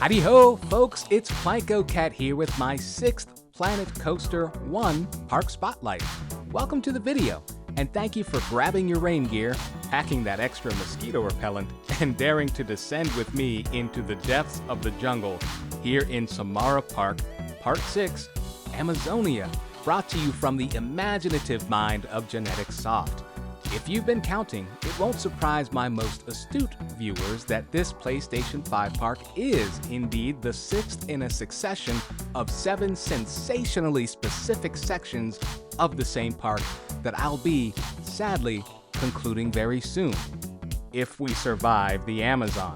Howdy ho, folks, it's Plancocat here with my 6th Planet Coaster 1 Park Spotlight. Welcome to the video, and thank you for grabbing your rain gear, packing that extra mosquito repellent, and daring to descend with me into the depths of the jungle here in Samaraa Park, Part 6, Amazonia, brought to you from the imaginative mind of Genetic Soft. If you've been counting, it won't surprise my most astute viewers that this PlayStation 5 park is indeed the 6th in a succession of 7 sensationally specific sections of the same park that I'll be, sadly, concluding very soon, if we survive the Amazon.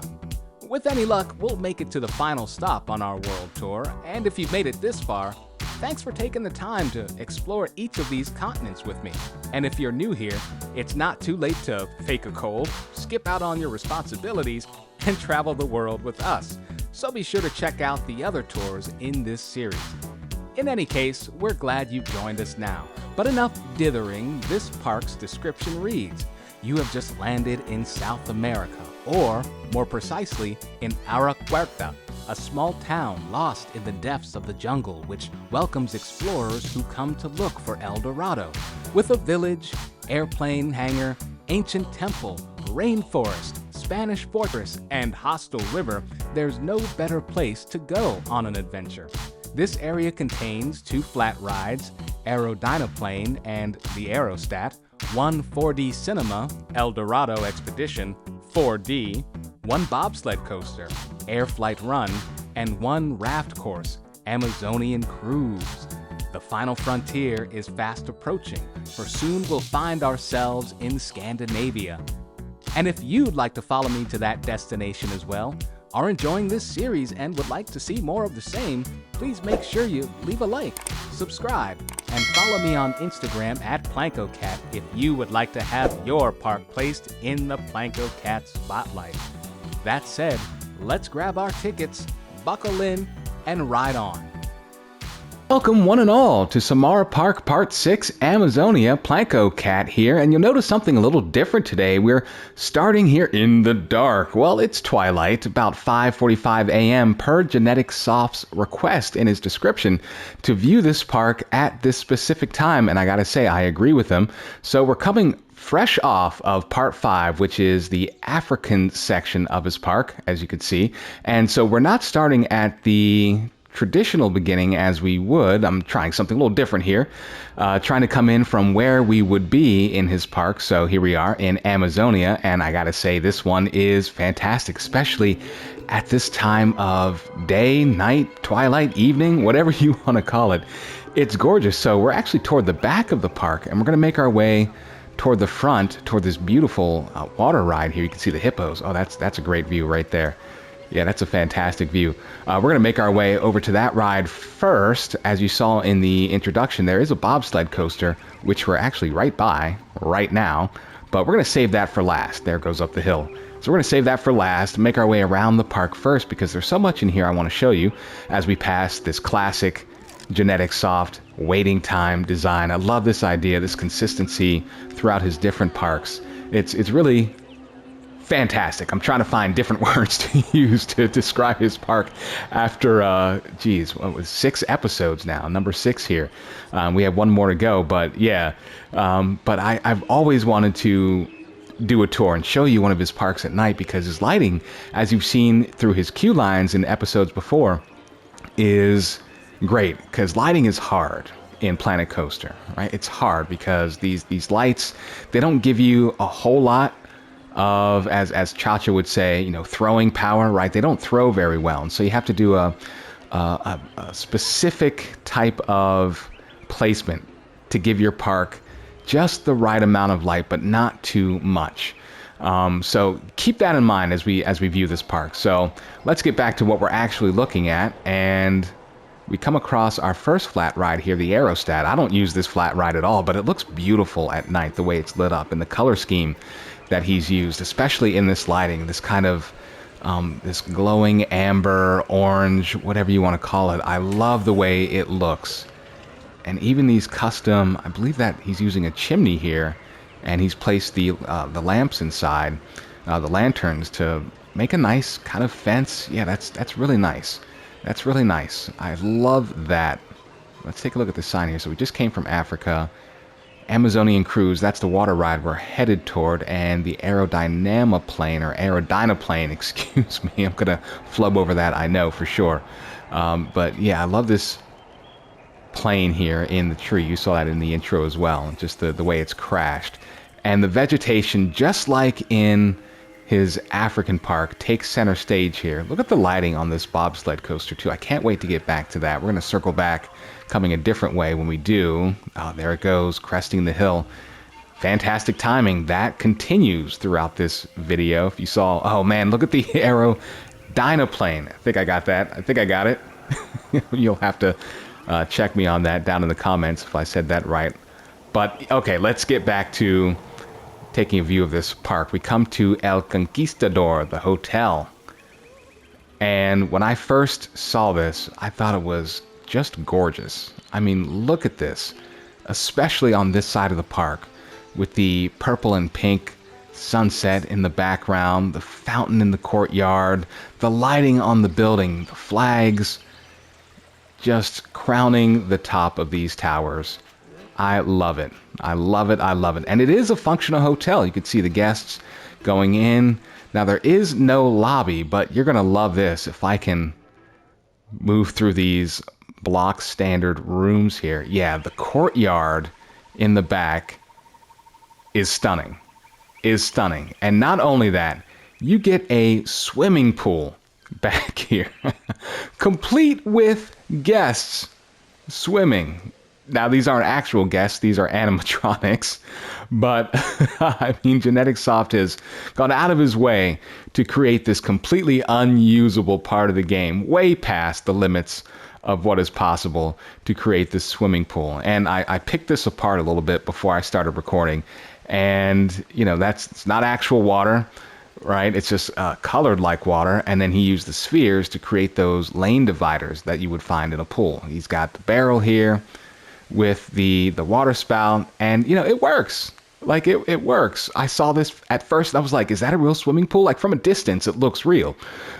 With any luck, we'll make it to the final stop on our world tour, and if you've made it this far, thanks for taking the time to explore each of these continents with me. And if you're new here, it's not too late to fake a cold, skip out on your responsibilities, and travel the world with us. So be sure to check out the other tours in this series. In any case, we're glad you've joined us now. But enough dithering, this park's description reads, you have just landed in South America, or more precisely, in Araquerta, a small town lost in the depths of the jungle which welcomes explorers who come to look for El Dorado. With a village, airplane hangar, ancient temple, rainforest, Spanish fortress, and hostile river, there's no better place to go on an adventure. This area contains 2 flat rides, Aerodynaplane and the Aerostat, 1 4D cinema, El Dorado Expedition, 4D, 1 bobsled coaster, Air Flight Run, and 1 raft course, Amazonian Cruise. The final frontier is fast approaching, for soon we'll find ourselves in Scandinavia. And if you'd like to follow me to that destination as well, are enjoying this series and would like to see more of the same, please make sure you leave a like, subscribe, and follow me on Instagram at Plancocat if you would like to have your park placed in the Plancocat spotlight. That said, let's grab our tickets, buckle in, and ride on. Welcome one and all to Samaraa Park Part 6 Amazonia. Plancocat here, and you'll notice something a little different today. We're starting here in the dark. Well, it's twilight, about 5:45 a.m. per Genetic Soft's request in his description to view this park at this specific time, and I gotta say, I agree with him. So we're coming fresh off of Part 5, which is the African section of his park, as you can see, and so we're not starting at the traditional beginning as we would. I'm trying something a little different here, trying to come in from where we would be in his park. So here we are in Amazonia, and I gotta say this one is fantastic, especially at this time of day, night, twilight, evening, whatever you want to call it. It's gorgeous. So we're actually toward the back of the park, and we're going to make our way toward the front, toward this beautiful water ride here. You can see the hippos. Oh, that's a great view right there. Yeah, that's a fantastic view. We're going to make our way over to that ride first. As you saw in the introduction, there is a bobsled coaster, which we're actually right by right now, but we're going to save that for last. There goes up the hill. So we're going to save that for last, make our way around the park first, because there's so much in here I want to show you as we pass this classic Genetic Soft waiting time design. I love this idea, this consistency throughout his different parks. It's really fantastic. I'm trying to find different words to use to describe his park after, what was 6 episodes now, number 6 here. We have one more to go, but yeah. But I've always wanted to do a tour and show you one of his parks at night, because his lighting, as you've seen through his queue lines in episodes before, is great, because lighting is hard in Planet Coaster, right? It's hard because these lights, they don't give you a whole lot of, as Chacha would say, throwing power, right? They don't throw very well, and so you have to do a specific type of placement to give your park just the right amount of light, but not too much. So keep that in mind as we view this park. So let's get back to what we're actually looking at, and we come across our first flat ride here, the Aerostat. I don't use this flat ride at all, but it looks beautiful at night, the way it's lit up and the color scheme that he's used, especially in this lighting, this kind of this glowing amber, orange, whatever you want to call it. I love the way it looks. And even these custom, I believe that he's using a chimney here, and he's placed the lamps inside, the lanterns, to make a nice kind of fence. Yeah, that's really nice. That's really nice. I love that. Let's take a look at the sign here. So we just came from Africa. Amazonian Cruise, that's the water ride we're headed toward, and the aerodynamoplane, or aerodynaplane, excuse me. I'm going to flub over that, I know, for sure. But yeah, I love this plane here in the tree. You saw that in the intro as well, just the way it's crashed. And the vegetation, just like in his African park, takes center stage here. Look at the lighting on this bobsled coaster, too. I can't wait to get back to that. We're going to circle back, coming a different way when we do. Oh, there it goes, cresting the hill. Fantastic timing. That continues throughout this video. If you saw, oh man, look at the aerodynaplane. I think I got that. I think I got it. You'll have to check me on that down in the comments if I said that right. But okay, let's get back to taking a view of this park. We come to El Conquistador, the hotel. And when I first saw this, I thought it was just gorgeous. I mean, look at this, especially on this side of the park, with the purple and pink sunset in the background, the fountain in the courtyard, the lighting on the building, the flags just crowning the top of these towers. I love it. I love it. I love it. And it is a functional hotel. You can see the guests going in. Now, there is no lobby, but you're going to love this. If I can move through these block standard rooms here. Yeah, the courtyard in the back is stunning. Is stunning. And not only that, you get a swimming pool back here. Complete with guests swimming. Now, these aren't actual guests, these are animatronics, but I mean, Genetic Soft has gone out of his way to create this completely unusable part of the game, way past the limits of what is possible to create this swimming pool. And I picked this apart a little bit before I started recording, and, you know, it's not actual water, right? It's just colored like water, and then he used the spheres to create those lane dividers that you would find in a pool. He's got the barrel here with the water spout, and you know, it works. Like it works. I saw this at first and I was like, is that a real swimming pool? Like from a distance it looks real.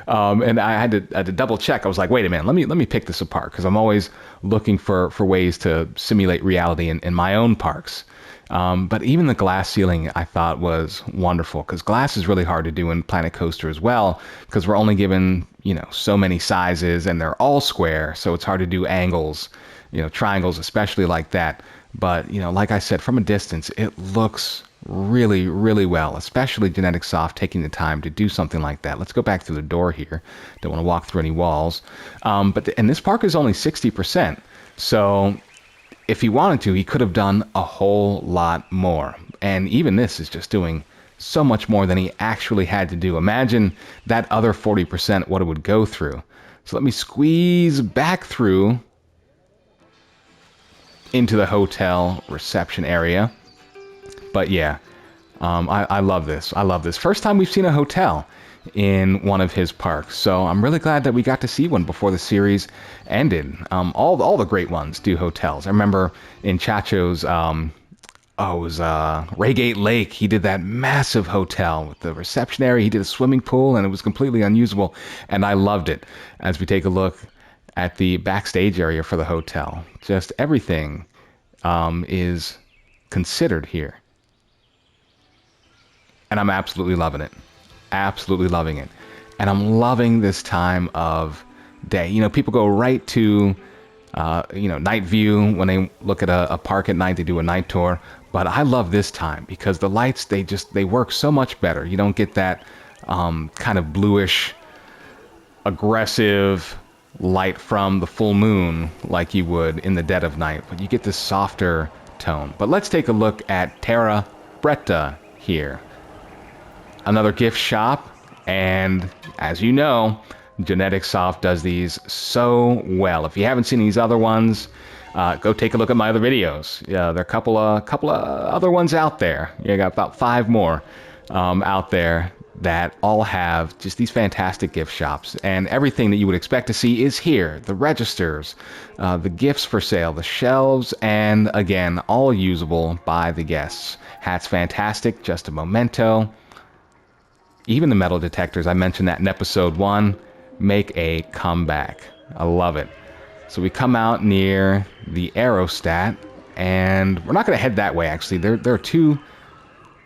And I had to double check. I was like, wait a minute, let me pick this apart, because I'm always looking for ways to simulate reality in my own parks. But even the glass ceiling I thought was wonderful, because glass is really hard to do in Planet Coaster as well, because we're only given, you know, so many sizes and they're all square, so it's hard to do angles, you know, triangles especially like that. But, you know, like I said, from a distance, it looks really, really well, especially Genetic Soft taking the time to do something like that. Let's go back through the door here. Don't want to walk through any walls. And this park is only 60%. So if he wanted to, he could have done a whole lot more. And even this is just doing so much more than he actually had to do. Imagine that other 40%, what it would go through. So let me squeeze back through into the hotel reception area. But yeah, I love this. I love this. First time we've seen a hotel in one of his parks, so I'm really glad that we got to see one before the series ended. All the great ones do hotels. I remember in Chacho's, it was Raygate Lake, he did that massive hotel with the reception area. He did a swimming pool, and it was completely unusable, and I loved it. As we take a look at the backstage area for the hotel, just everything is considered here. And I'm absolutely loving it. Absolutely loving it. And I'm loving this time of day. You know, people go right to, night view. When they look at a park at night, they do a night tour. But I love this time because the lights, they work so much better. You don't get that kind of bluish, aggressive light from the full moon like you would in the dead of night, but you get this softer tone. But let's take a look at Terra Bretta here. Another gift shop, and as you know, Genetic Soft does these so well. If you haven't seen these other ones, go take a look at my other videos. Yeah, there are a couple of other ones out there. You got about 5 more out there that all have just these fantastic gift shops, and everything that you would expect to see is here. The registers, the gifts for sale, the shelves, and again, all usable by the guests. Hat's fantastic, just a memento. Even the metal detectors, I mentioned that in episode 1, make a comeback. I love it. So we come out near the aerostat, and we're not going to head that way, actually. There are two,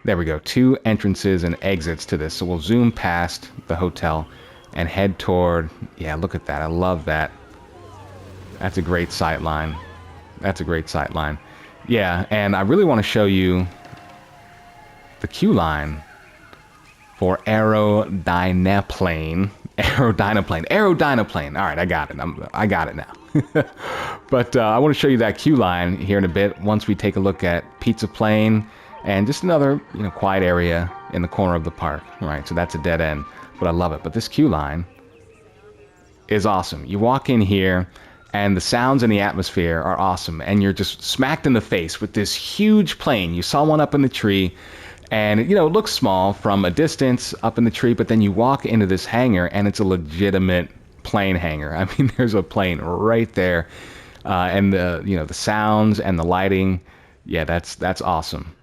there we go, two entrances and exits to this. So we'll zoom past the hotel and head toward, yeah, look at that. I love that. That's a great sight line. That's a great sight line. Yeah, and I really want to show you the queue line for aerodynaplane. Aerodynaplane. All right, I got it. I got it now. But I want to show you that queue line here in a bit once we take a look at Pizza Plane and just another, quiet area in the corner of the park. All right, so that's a dead end, but I love it. But this queue line is awesome. You walk in here, and the sounds and the atmosphere are awesome, and you're just smacked in the face with this huge plane. You saw one up in the tree, and it looks small from a distance up in the tree, but then you walk into this hangar, and it's a legitimate plane hangar. I mean, there's a plane right there, and the sounds and the lighting, yeah, that's awesome.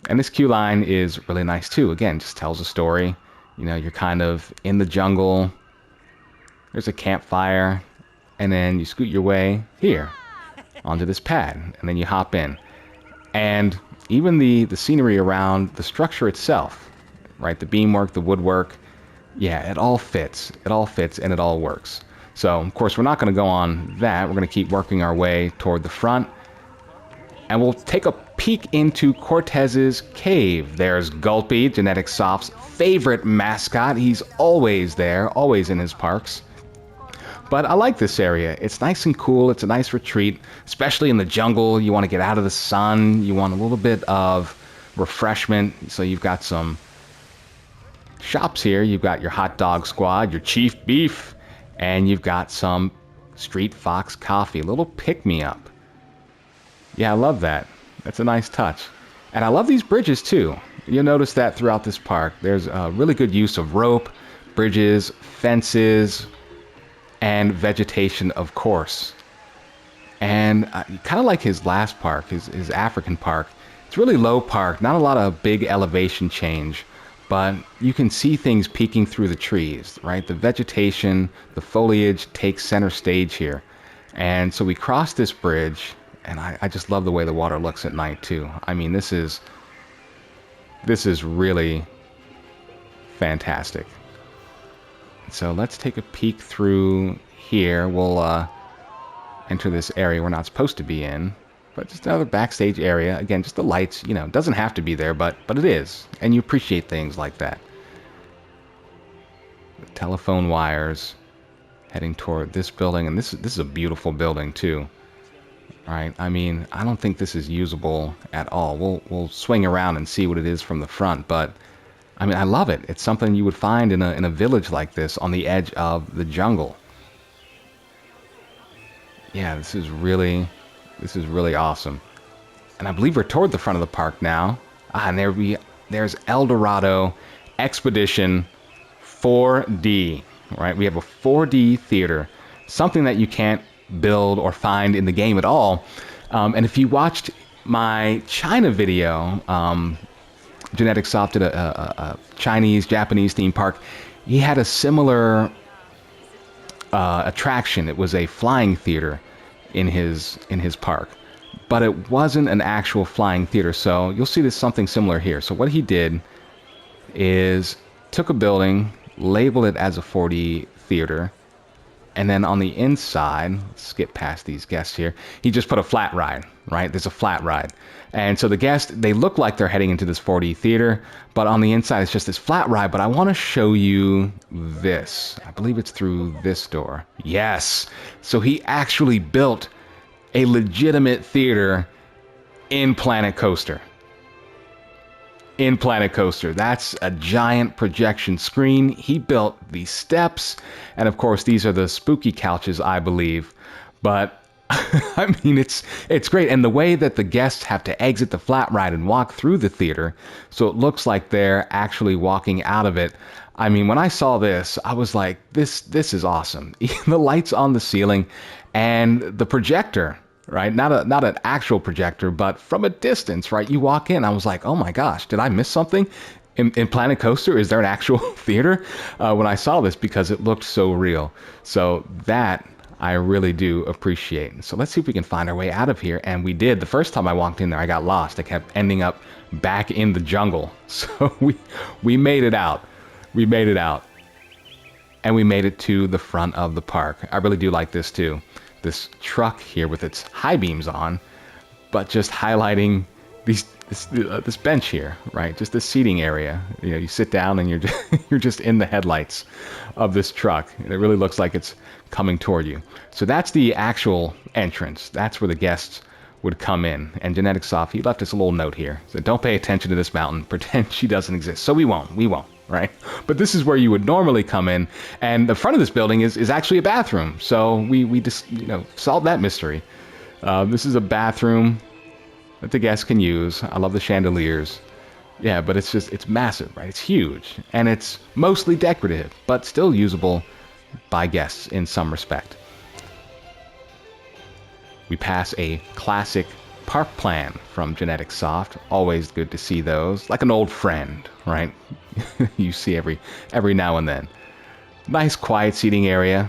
And this queue line is really nice too. Again, just tells a story. You're kind of in the jungle. There's a campfire, and then you scoot your way here onto this pad, and then you hop in. And even the scenery around the structure itself, right? The beamwork, the woodwork, yeah, it all fits. It all fits, and it all works. So, of course, we're not going to go on that. We're going to keep working our way toward the front, and we'll take a peek into Cortez's cave. There's Gulpy, Genetic Soft's favorite mascot. He's always there, always in his parks. But I like this area. It's nice and cool. It's a nice retreat, especially in the jungle. You want to get out of the sun. You want a little bit of refreshment. So you've got some shops here. You've got your hot dog squad, your chief beef, and you've got some Street Fox coffee, a little pick-me-up. Yeah, I love that. That's a nice touch. And I love these bridges too. You'll notice that throughout this park. There's a really good use of rope, bridges, fences, and vegetation, of course. And kind of like his last park, his African park, it's really low park, not a lot of big elevation change, but you can see things peeking through the trees, right? The vegetation, the foliage takes center stage here. And so we cross this bridge, and I just love the way the water looks at night too. I mean, this is really fantastic. So let's take a peek through here. We'll enter this area we're not supposed to be in, but just another backstage area. Again, just the lights, it doesn't have to be there, but it is. And you appreciate things like that. The telephone wires heading toward this building, and this is a beautiful building too. All right, I mean, I don't think this is usable at all. We'll swing around and see what it is from the front, but I mean, I love it. It's something you would find in a village like this on the edge of the jungle. Yeah, this is really awesome. And I believe we're toward the front of the park now. And there's El Dorado Expedition 4D, right? We have a 4D theater, something that you can't build or find in the game at all. And if you watched my China video, Genetic Soft did a Chinese, Japanese theme park. He had a similar attraction. It was a flying theater in his park, but it wasn't an actual flying theater. So you'll see this something similar here. So what he did is took a building, labeled it as a 4D theater, and then on the inside, let's skip past these guests here, he just put a flat ride, right? There's a flat ride. And so the guests, they look like they're heading into this 4D theater, but on the inside, it's just this flat ride. But I want to show you this. I believe it's through this door. Yes. So he actually built a legitimate theater in Planet Coaster. In Planet Coaster. That's a giant projection screen. He built these steps, and of course these are the spooky couches, I believe. But I mean, it's great. And the way that the guests have to exit the flat ride and walk through the theater, so it looks like they're actually walking out of it. I mean, when I saw this, I was like, this is awesome. The lights on the ceiling and the projector, right? Not an actual projector, but from a distance, right? You walk in, I was like, oh my gosh, did I miss something? in Planet Coaster, is there an actual theater? When I saw this, because it looked so real. So that I really do appreciate. So let's see if we can find our way out of here. And we did. The first time I walked in there, I got lost. I kept ending up back in the jungle. So we made it out. We made it out. And we made it to the front of the park. I really do like this too. This truck here with its high beams on, but just highlighting this bench here, right? Just this seating area. You know, you sit down and you're just in the headlights of this truck. And it really looks like it's coming toward you. So that's the actual entrance. That's where the guests would come in. And Genetic Soft, he left us a little note here. So don't pay attention to this mountain. Pretend she doesn't exist. So we won't. Right? But this is where you would normally come in, and the front of this building is actually a bathroom. So we just, you know, solved that mystery. This is a bathroom that the guests can use. I love the chandeliers. Yeah, but it's massive, right? It's huge, and it's mostly decorative, but still usable by guests in some respect. We pass a classic park plan from Genetic Soft. Always good to see those, like an old friend, right? You see every now and then. Nice quiet seating area.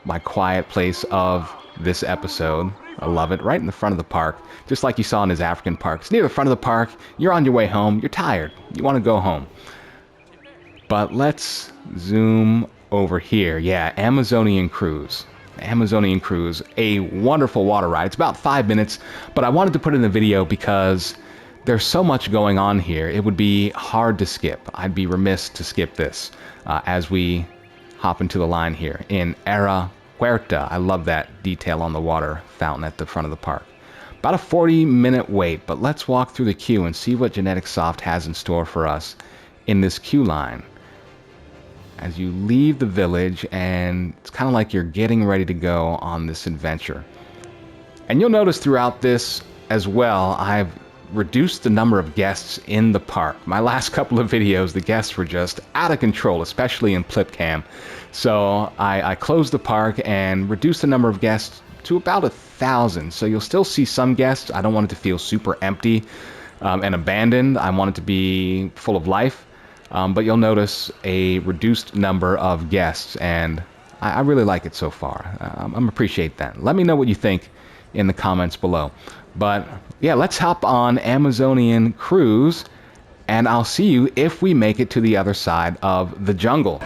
My quiet place of this episode. I love it. Right in the front of the park, just like you saw in his African parks. Near the front of the park, you're on your way home. You're tired. You want to go home. But let's zoom over here. Yeah, Amazonian Cruise. Amazonian Cruise, a wonderful water ride. It's about 5 minutes, but I wanted to put it in the video because there's so much going on here. It would be hard to skip. I'd be remiss to skip this as we hop into the line here in Era Huerta. I love that detail on the water fountain at the front of the park. About a 40-minute wait, but let's walk through the queue and see what Genetic Soft has in store for us in this queue line. As you leave the village, and it's kind of like you're getting ready to go on this adventure. And you'll notice throughout this as well, I've reduced the number of guests in the park. My last couple of videos, the guests were just out of control, especially in Plipcam. So I closed the park and reduced the number of guests to about 1,000. So you'll still see some guests. I don't want it to feel super empty and abandoned. I want it to be full of life. But you'll notice a reduced number of guests, and I really like it so far. I appreciate that. Let me know what you think in the comments below. But yeah, let's hop on Amazonian Cruise, and I'll see you if we make it to the other side of the jungle.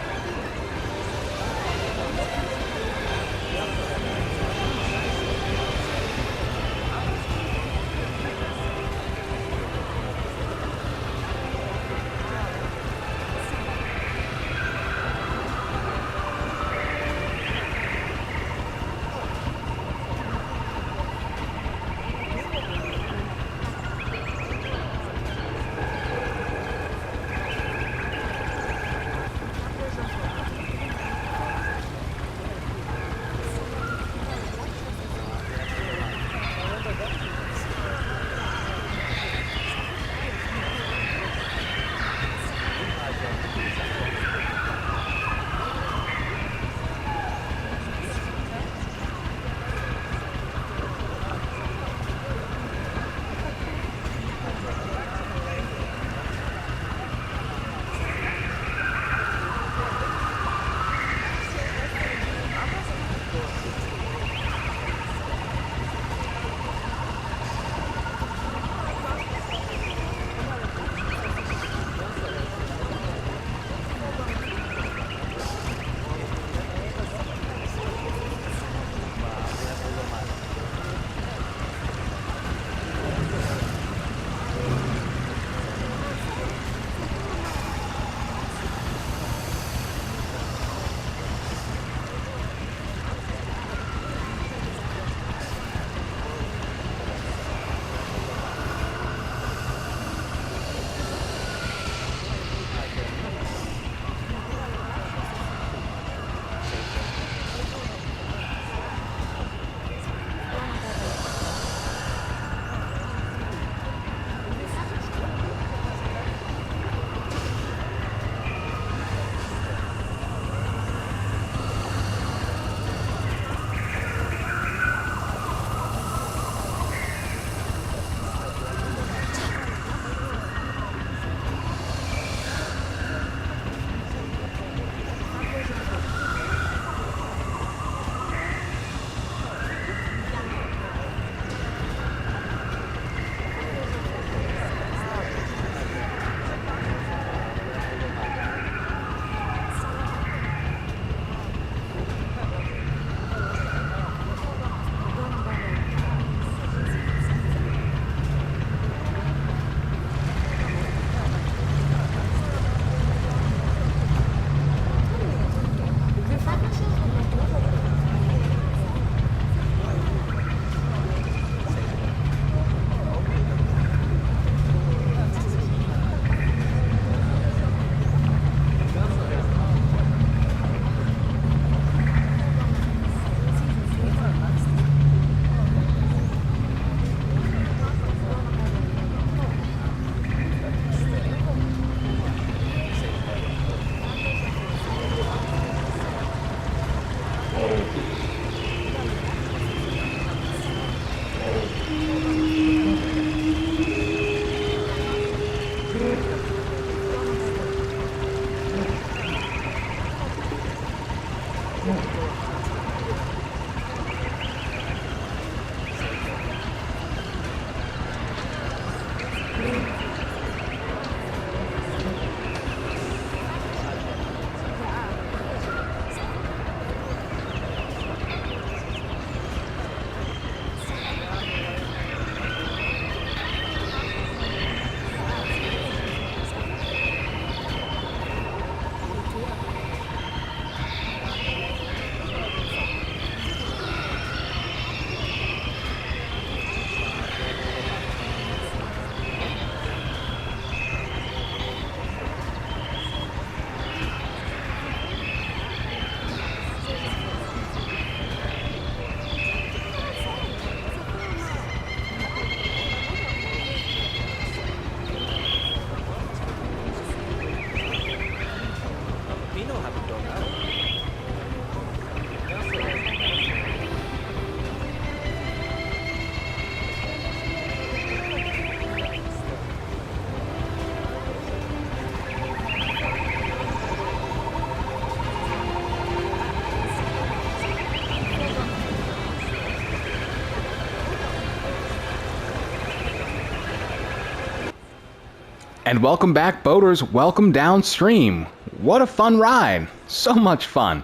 And welcome back, boaters. Welcome downstream. What a fun ride. So much fun.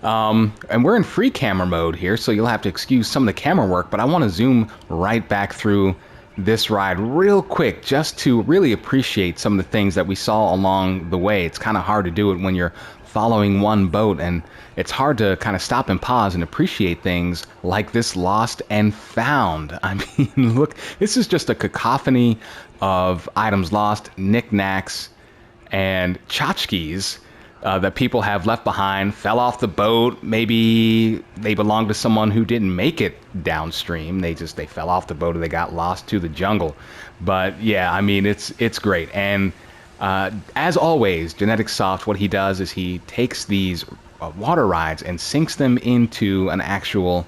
And we're in free camera mode here, so you'll have to excuse some of the camera work, but I want to zoom right back through this ride real quick just to really appreciate some of the things that we saw along the way. It's kind of hard to do it when you're following one boat, and it's hard to kind of stop and pause and appreciate things like this lost and found. I mean, look, this is just a cacophony of items lost, knickknacks, and tchotchkes that people have left behind, fell off the boat. Maybe they belong to someone who didn't make it downstream. They fell off the boat or they got lost to the jungle. But yeah, I mean, it's great. And as always, Genetic Soft, what he does is he takes these water rides and sinks them into an actual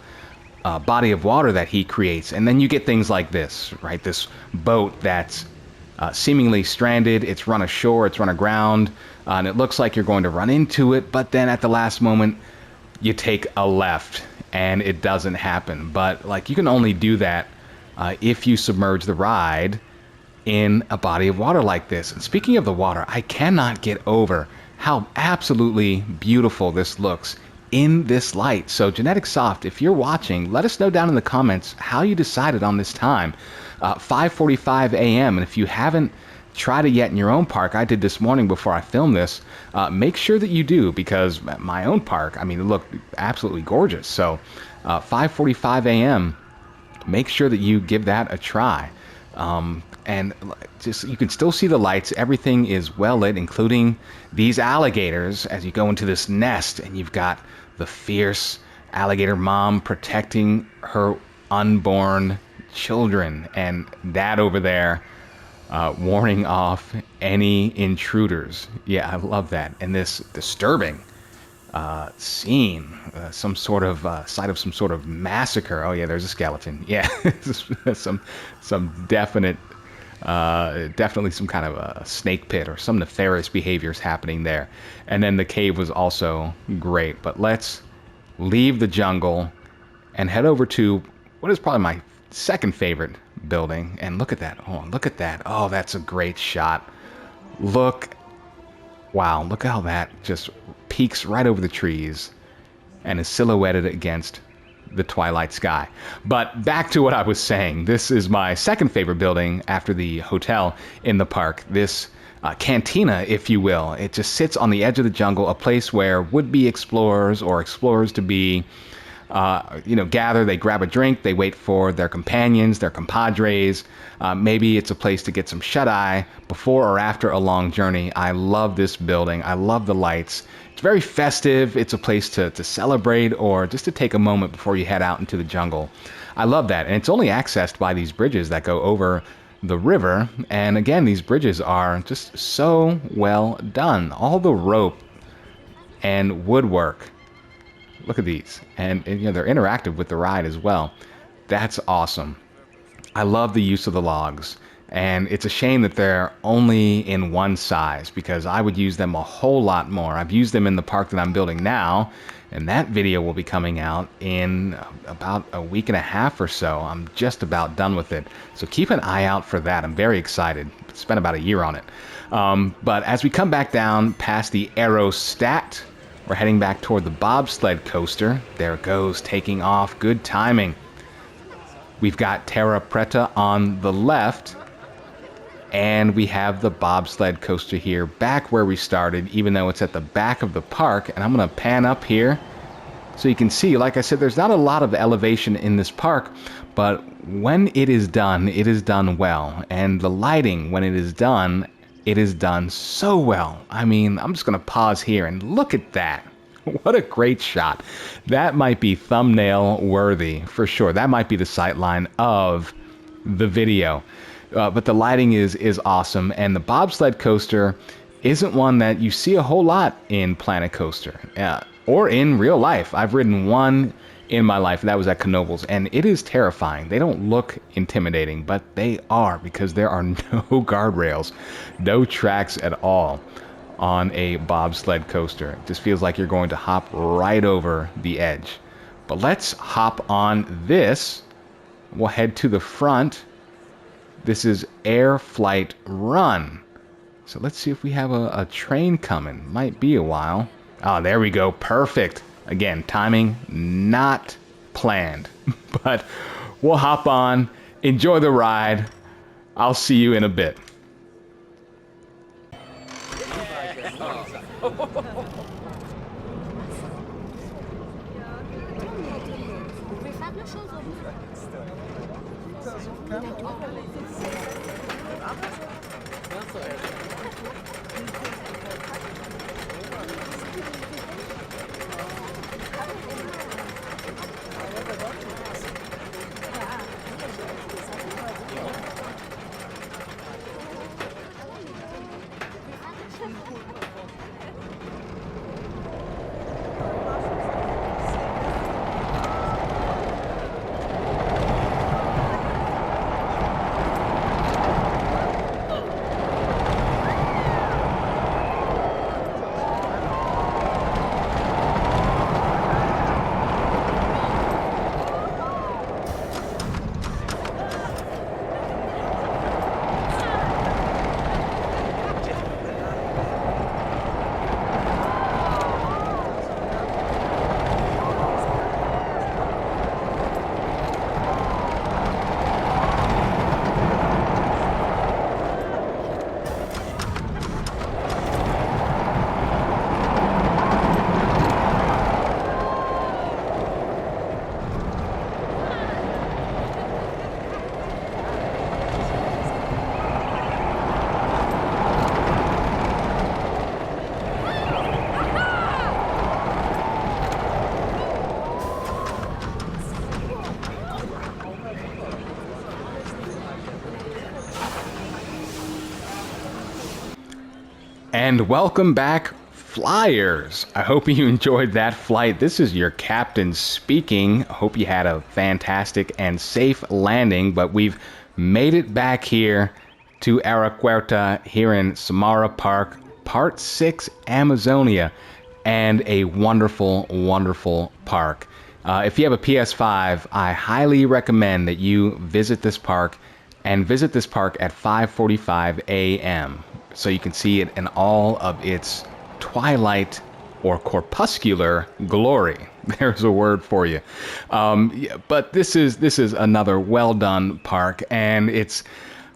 body of water that he creates. And then you get things like this, right? This boat that's seemingly stranded. It's run ashore, it's run aground, and it looks like you're going to run into it, but then at the last moment, you take a left, and it doesn't happen. But like, you can only do that if you submerge the ride in a body of water like this. And speaking of the water, I cannot get over how absolutely beautiful this looks in this light. So Genetic Soft, if you're watching, let us know down in the comments how you decided on this time. 5:45 a.m. And if you haven't tried it yet in your own park, I did this morning before I filmed this, make sure that you do, because at my own park, I mean, it looked absolutely gorgeous. So 5:45 a.m., make sure that you give that a try. And just, you can still see the lights. Everything is well lit, including these alligators as you go into this nest, and you've got the fierce alligator mom protecting her unborn children, and dad over there warning off any intruders. Yeah, I love that. And this disturbing scene, some sort of site of some sort of massacre. Oh yeah, there's a skeleton. Yeah, some definite, definitely some kind of a snake pit or some nefarious behaviors happening there. And then the cave was also great. But let's leave the jungle and head over to what is probably my second favorite building. And look at that. Oh, look at that. Oh, that's a great shot. Wow, look how that just peeks right over the trees and is silhouetted against the twilight sky. But back to what I was saying. This is my second favorite building after the hotel in the park. This cantina, if you will. It just sits on the edge of the jungle, a place where would-be explorers or explorers to be gather. They grab a drink, they wait for their companions, their compadres. Maybe it's a place to get some shut-eye before or after a long journey. I love this building. I love the lights. It's very festive. It's a place to celebrate or just to take a moment before you head out into the jungle. I love that. And it's only accessed by these bridges that go over the river. And again, these bridges are just so well done. All the rope and woodwork. Look at these. And they're interactive with the ride as well. That's awesome. I love the use of the logs. And it's a shame that they're only in one size, because I would use them a whole lot more. I've used them in the park that I'm building now, and that video will be coming out in about a week and a half or so. I'm just about done with it. So keep an eye out for that. I'm very excited. Spent about a year on it. But as we come back down past the aerostat, we're heading back toward the bobsled coaster. There it goes, taking off. Good timing. We've got Terra Preta on the left, and we have the bobsled coaster here, back where we started, even though it's at the back of the park. And I'm going to pan up here so you can see, like I said, there's not a lot of elevation in this park, but when it is done well. And the lighting, when it is done so well. I mean, I'm just going to pause here and look at that. What a great shot. That might be thumbnail worthy for sure. That might be the sightline of the video. But the lighting is awesome. And the bobsled coaster isn't one that you see a whole lot in Planet Coaster or in real life. I've ridden one in my life, and that was at Knoebels, and it is terrifying. They don't look intimidating, but they are, because there are no guardrails, no tracks at all on a bobsled coaster. It just feels like you're going to hop right over the edge. But let's hop on this. We'll head to the front. This is Air Flight Run. So let's see if we have a train coming. Might be a while. Oh, there we go. Perfect. Again, timing not planned. But we'll hop on, enjoy the ride. I'll see you in a bit. And welcome back, flyers. I hope you enjoyed that flight. This is your captain speaking. I hope you had a fantastic and safe landing, but we've made it back here to Aeropuerto here in Samaraa Park, Part 6, Amazonia, and a wonderful, wonderful park. If you have a PS5, I highly recommend that you visit this park, and visit this park at 5:45 a.m. so you can see it in all of its twilight or corpuscular glory. There's a word for you. But this is another well done park, and it's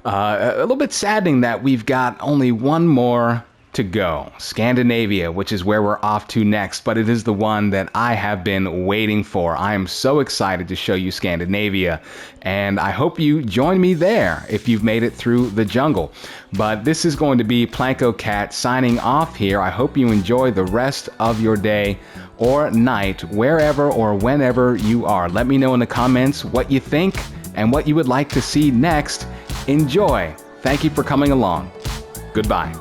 a little bit saddening that we've got only one more to go. Scandinavia, which is where we're off to next, but it is the one that I have been waiting for. I am so excited to show you Scandinavia, and I hope you join me there if you've made it through the jungle. But this is going to be Plancocat signing off here. I hope you enjoy the rest of your day or night, wherever or whenever you are. Let me know in the comments what you think and what you would like to see next. Enjoy. Thank you for coming along. Goodbye.